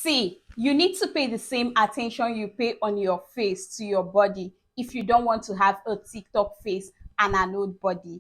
See, you need to pay the same attention you pay on your face to your body if you don't want to have a TikTok face and an old body.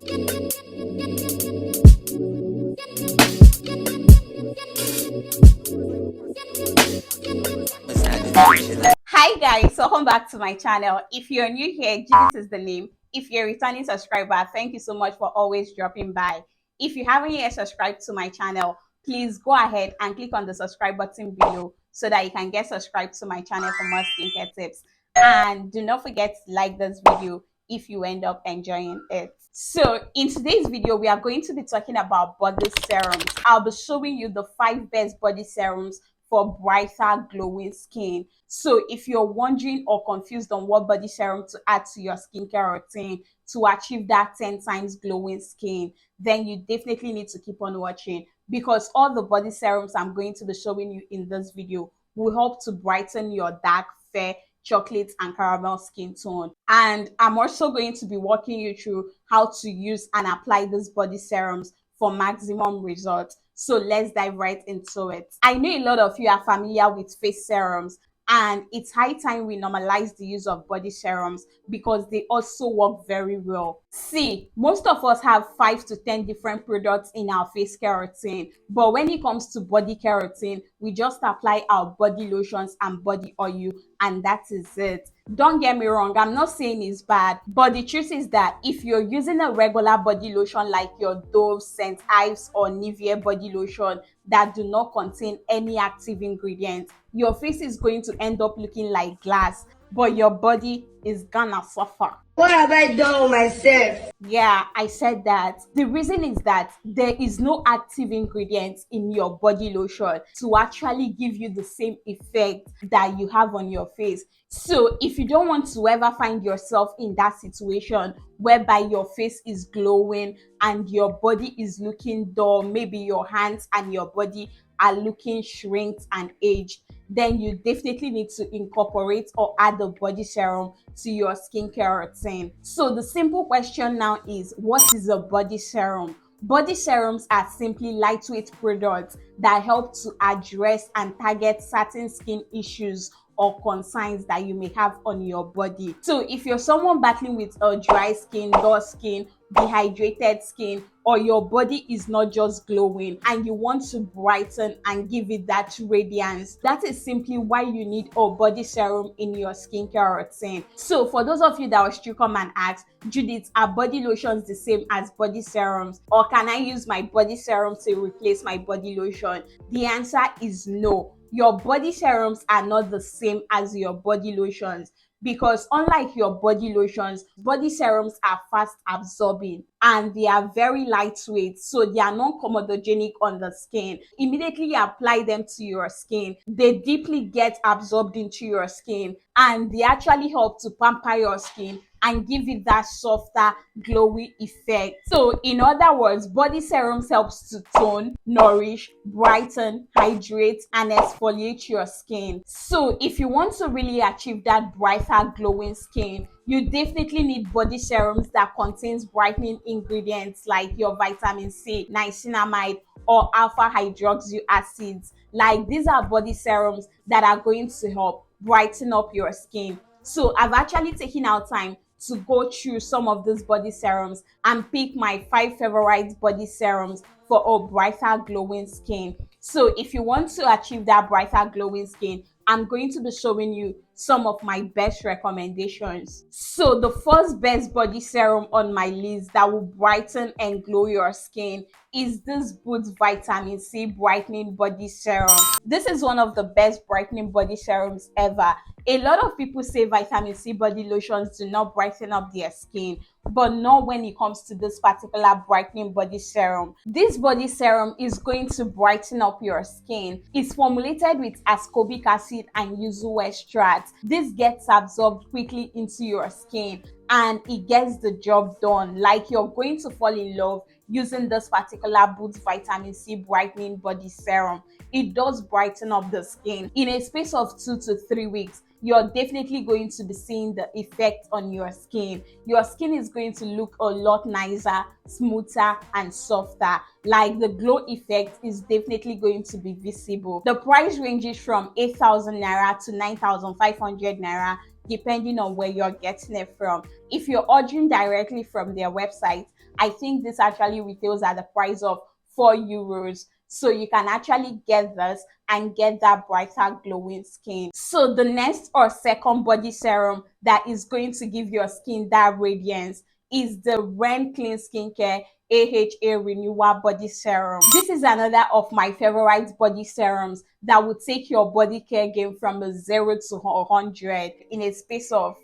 Hi guys, welcome back to my channel. If you're new here, Judith is the name. If you're a returning subscriber, thank you so much for always dropping by. If you haven't yet subscribed to my channel, please go ahead and click on the subscribe button below so that you can get subscribed to my channel for more skincare tips. And do not forget to like this video if you end up enjoying it. So in today's video, we are going to be talking about body serums. I'll be showing you the 5 best body serums for brighter, glowing skin. So if you're wondering or confused on what body serum to add to your skincare routine to achieve that 10 times glowing skin, then you definitely need to keep on watching, because all the body serums I'm going to be showing you in this video will help to brighten your dark, fair, chocolate and caramel skin tone. And I'm also going to be walking you through how to use and apply these body serums for maximum results. So let's dive right into it. I know a lot of you are familiar with face serums, and it's high time we normalize the use of body serums because they also work very well. See, most of us have 5 to 10 different products in our face care routine, but when it comes to body care routine, we just apply our body lotions and body oil, and that is it. Don't get me wrong, I'm not saying it's bad, but the truth is that if you're using a regular body lotion like your Dove, St. Ives or Nivea body lotion that do not contain any active ingredients, your face is going to end up looking like glass, but your body is gonna suffer. What have I done with myself? Yeah, I said that. The reason is that there is no active ingredients in your body lotion to actually give you the same effect that you have on your face. So if you don't want to ever find yourself in that situation whereby your face is glowing and your body is looking dull, maybe your hands and your body are looking shrinked and aged, then you definitely need to incorporate or add a body serum to your skincare routine. So the simple question now is, what is a body serum? Body serums are simply lightweight products that help to address and target certain skin issues or concerns that you may have on your body. So if you're someone battling with a dry skin, dull skin, dehydrated skin, or your body is not just glowing and you want to brighten and give it that radiance, that is simply why you need a body serum in your skincare routine. So for those of you that will still come and ask, Judith, are body lotions the same as body serums, or can I use my body serum to replace my body lotion? The answer is no. Your body serums are not the same as your body lotions, because unlike your body lotions, body serums are fast absorbing and they are very lightweight, so they are non-comedogenic on the skin. Immediately you apply them to your skin, they deeply get absorbed into your skin, and they actually help to pamper your skin and give it that softer, glowy effect. So in other words, body serums helps to tone, nourish, brighten, hydrate, and exfoliate your skin. So if you want to really achieve that brighter, glowing skin, you definitely need body serums that contains brightening ingredients like your vitamin C, niacinamide, or alpha hydroxy acids. Like, these are body serums that are going to help brighten up your skin. So I've actually taken out time to go through some of these body serums and pick my 5 favorite body serums for a brighter, glowing skin. So if you want to achieve that brighter, glowing skin, I'm going to be showing you some of my best recommendations. So the first best body serum on my list that will brighten and glow your skin is this Boots Vitamin C Brightening Body Serum. This is one of the best brightening body serums ever. A lot of people say vitamin C body lotions do not brighten up their skin, but not when it comes to this particular brightening body serum. This body serum is going to brighten up your skin. It's formulated with ascorbic acid and yuzu extract. This gets absorbed quickly into your skin and it gets the job done. Like, you're going to fall in love using this particular Boots Vitamin C Brightening Body Serum. it does brighten up the skin. In a space of 2 to 3 weeks, you're definitely going to be seeing the effect on your skin. Your skin is going to look a lot nicer, smoother, and softer. Like, the glow effect is definitely going to be visible. The price ranges from 8,000 naira to 9,500 naira, depending on where you're getting it from. If you're ordering directly from their website, I think this actually retails at the price of €4. So you can actually get this and get that brighter glowing skin. So the next or second body serum that is going to give your skin that radiance is the Ren Clean Skincare AHA Renewal Body Serum. This is another of my favorite body serums that will take your body care game from a 0 to 100 in a space of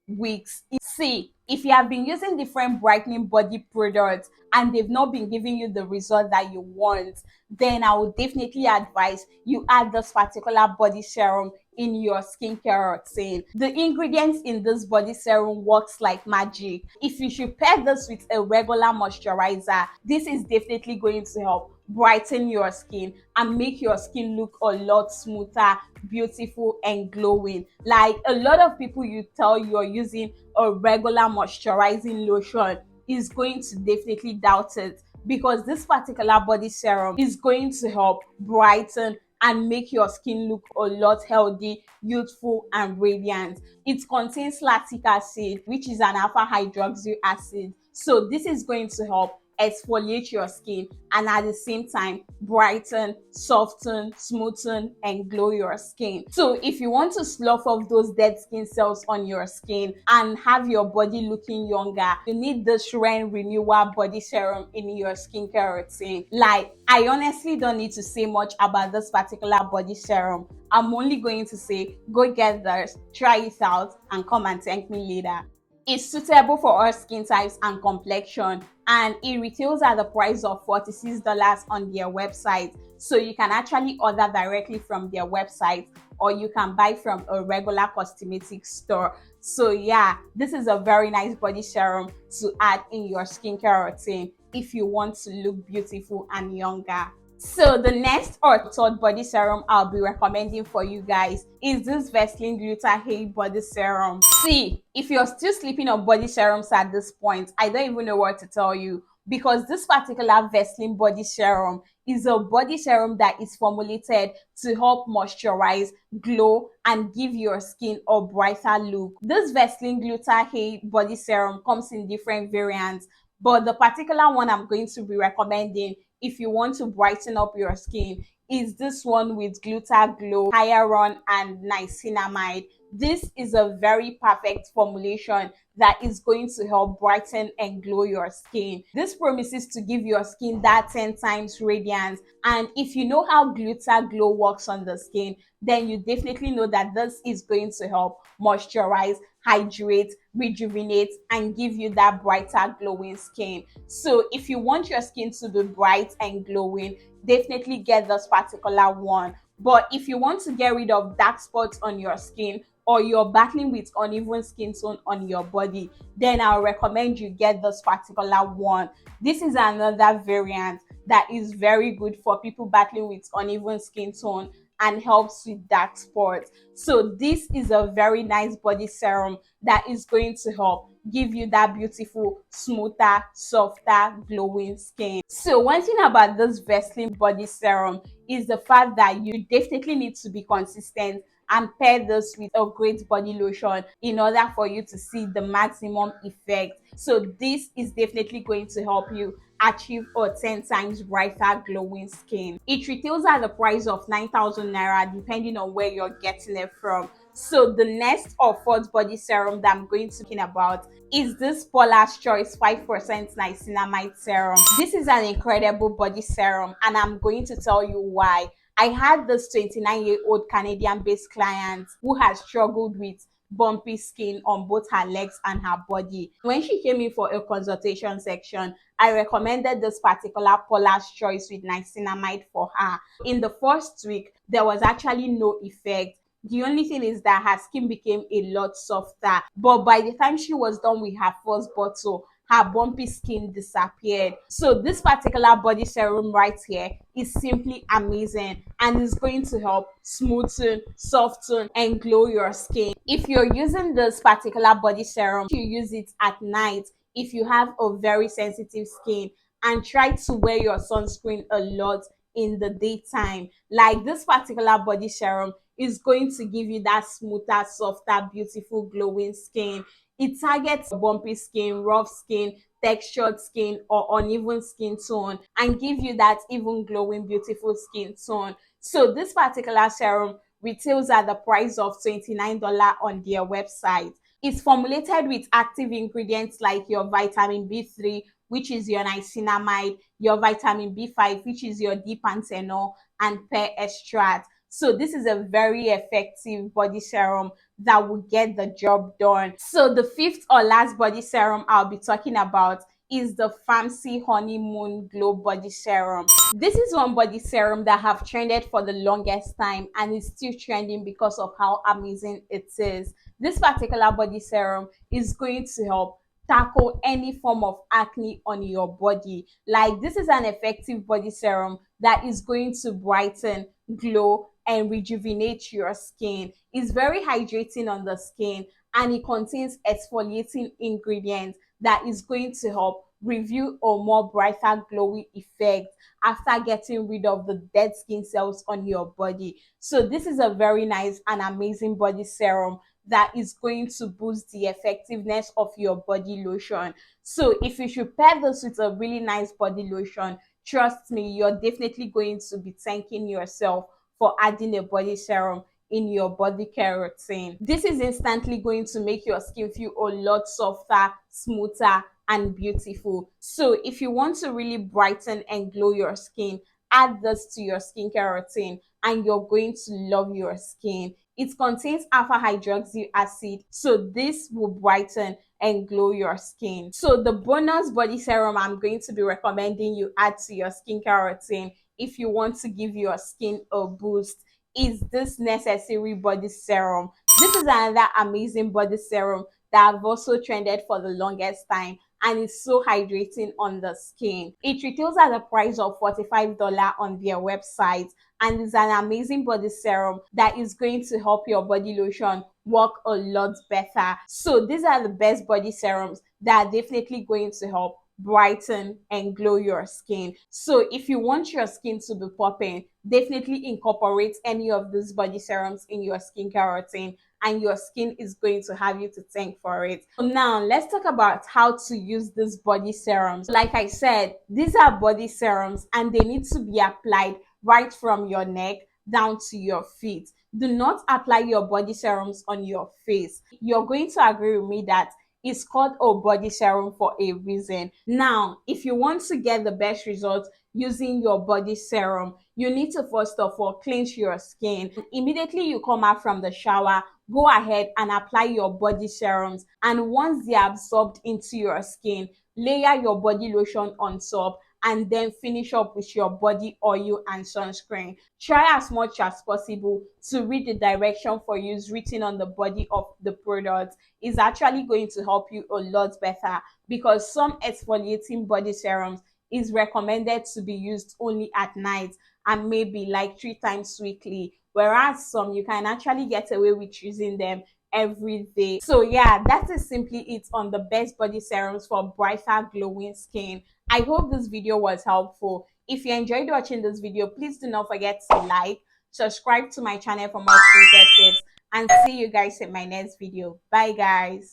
weeks. See, if you have been using different brightening body products and they've not been giving you the result that you want, then I would definitely advise you add this particular body serum in your skincare routine. The ingredients in this body serum works like magic. If you should pair this with a regular moisturizer, this is definitely going to help brighten your skin and make your skin look a lot smoother, beautiful, and glowing. Like, a lot of people, you tell you're using a regular moisturizing lotion, is going to definitely doubt it, because this particular body serum is going to help brighten and make your skin look a lot healthy, youthful, and radiant. It contains lactic acid, which is an alpha hydroxy acid. So this is going to help exfoliate your skin and at the same time brighten, soften, smoothen, and glow your skin. So if you want to slough off those dead skin cells on your skin and have your body looking younger, you need this Ren Renewal Body Serum in your skincare routine. Like, I honestly don't need to say much about this particular body serum. I'm only going to say, go get this, try it out, and come and thank me later. It's suitable for all skin types and complexion, and it retails at the price of $46 on their website. So you can actually order directly from their website, or you can buy from a regular cosmetic store. So yeah, this is a very nice body serum to add in your skincare routine if you want to look beautiful and younger. So the next or third body serum I'll be recommending for you guys is this Vaseline Gluta-hya body serum. See, if you're still sleeping on body serums at this point, I don't even know what to tell you, because this particular Vaseline body serum is a body serum that is formulated to help moisturize, glow, and give your skin a brighter look. This Vaseline Gluta-hya body serum comes in different variants, but the particular one I'm going to be recommending if you want to brighten up your skin is this one with Gluta-Glow, Hyaluron, and Niacinamide. This is a very perfect formulation that is going to help brighten and glow your skin. This promises to give your skin that 10 times radiance, and if you know how Gluta-Glow works on the skin, then you definitely know that this is going to help moisturize, hydrate, rejuvenate, and give you that brighter glowing skin. So if you want your skin to be bright and glowing, definitely get this particular one. But if you want to get rid of dark spots on your skin, or you're battling with uneven skin tone on your body, then I'll recommend you get this particular one. This is another variant that is very good for people battling with uneven skin tone and helps with dark spots. So this is a very nice body serum that is going to help give you that beautiful, smoother, softer, glowing skin. So one thing about this Vaseline body serum is the fact that you definitely need to be consistent and pair this with a great body lotion in order for you to see the maximum effect. So this is definitely going to help you achieve a 10 times brighter glowing skin. It retails at the price of 9,000 naira depending on where you're getting it from. So the next or fourth body serum that I'm going to talk about is this Paula's Choice 5% Niacinamide serum. This is an incredible body serum, and I'm going to tell you why. I had this 29-year-old Canadian-based client who has struggled with bumpy skin on both her legs and her body. When she came in for a consultation section, I recommended this particular Paula's Choice with Niacinamide for her. In the first week, there was actually no effect. The only thing is that her skin became a lot softer. But by the time she was done with her first bottle, her bumpy skin disappeared. So this particular body serum right here is simply amazing and is going to help smoothen, soften, and glow your skin. If you're using this particular body serum, you use it at night if you have a very sensitive skin, and try to wear your sunscreen a lot in the daytime. Like this particular body serum is going to give you that smoother, softer, beautiful, glowing skin. It targets bumpy skin, rough skin, textured skin, or uneven skin tone, and give you that even glowing, beautiful skin tone. So this particular serum retails at the price of $29 on their website. It's formulated with active ingredients like your vitamin B3, which is your niacinamide, your vitamin B5, which is your D-panthenol, and pear extract. So this is a very effective body serum that will get the job done. So the fifth or last body serum I'll be talking about is the Farmacy Honeymoon Glow Body Serum. This is one body serum that have trended for the longest time and is still trending because of how amazing it is. This particular body serum is going to help tackle any form of acne on your body. Like this is an effective body serum that is going to brighten, glow, and rejuvenate your skin. It's very hydrating on the skin, and it contains exfoliating ingredients that is going to help review a more brighter glowy effect after getting rid of the dead skin cells on your body. So this is a very nice and amazing body serum that is going to boost the effectiveness of your body lotion. So if you should pair this with a really nice body lotion, trust me, you're definitely going to be thanking yourself for adding a body serum in your body care routine. This is instantly going to make your skin feel a lot softer, smoother, and beautiful. So if you want to really brighten and glow your skin, add this to your skincare routine and you're going to love your skin. It contains alpha hydroxy acid, so this will brighten and glow your skin. So the bonus body serum I'm going to be recommending you add to your skincare routine if you want to give your skin a boost is this Necessaire body serum. This is another amazing body serum that have also trended for the longest time and is so hydrating on the skin. It retails at the price of $45 on their website and is an amazing body serum that is going to help your body lotion work a lot better. So these are the best body serums that are definitely going to help brighten and glow your skin. So if you want your skin to be popping, definitely incorporate any of these body serums in your skincare routine and your skin is going to have you to thank for it. So now let's talk about how to use these body serums. Like I said, these are body serums and they need to be applied right from your neck down to your feet. Do not apply your body serums on your face. You're going to agree with me that it's called a body serum for a reason. Now, if you want to get the best results using your body serum, you need to first of all cleanse your skin. Immediately you come out from the shower, go ahead and apply your body serums. And once they are absorbed into your skin, layer your body lotion on top and then finish up with your body oil and sunscreen. Try as much as possible to read the direction for use written on the body of the product. It's actually going to help you a lot better because some exfoliating body serums is recommended to be used only at night and maybe like 3 times weekly, whereas some you can actually get away with using them every day. So yeah, that is simply it on the best body serums for brighter glowing skin. I hope this video was helpful. If you enjoyed watching this video, please do not forget to like, subscribe to my channel for more skincare tips, and see you guys in my next video. Bye guys.